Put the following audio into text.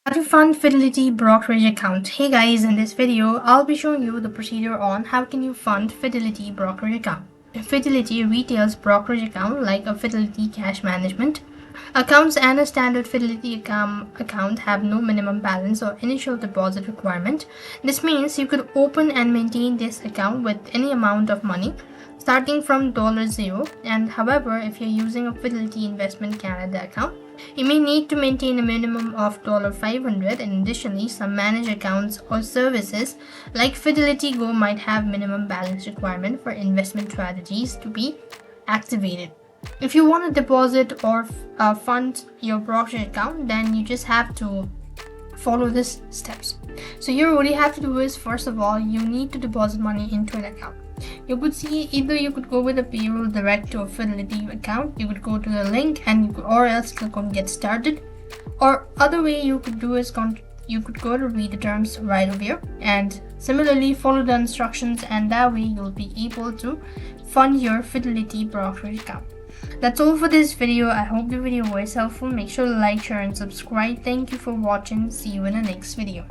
How to fund Fidelity Brokerage account. Hey guys, in this video I'll be showing you the procedure on how can you fund Fidelity Brokerage account. Fidelity retails brokerage account like a Fidelity Cash Management accounts and a standard Fidelity account have no minimum balance or initial deposit requirement. This means you could open and maintain this account with any amount of money starting from $0, and however, if you're using a Fidelity Investment Canada account, you may need to maintain a minimum of $500, and additionally, some managed accounts or services like Fidelity Go might have minimum balance requirement for investment strategies to be activated. If you want to deposit or fund your brokerage account, then you just have to follow these steps. So here what you have to do is, first of all, you need to deposit money into an account. You could see either you could go with a payroll direct to a Fidelity account, you could go to the link and or else click on get started, or other way you could do is you could go to read the terms right over here and similarly follow the instructions, and that way you'll be able to fund your Fidelity brokerage account. That's all for this video. I hope the video was helpful. Make sure to like, share and subscribe. Thank you for watching. See you in the next video.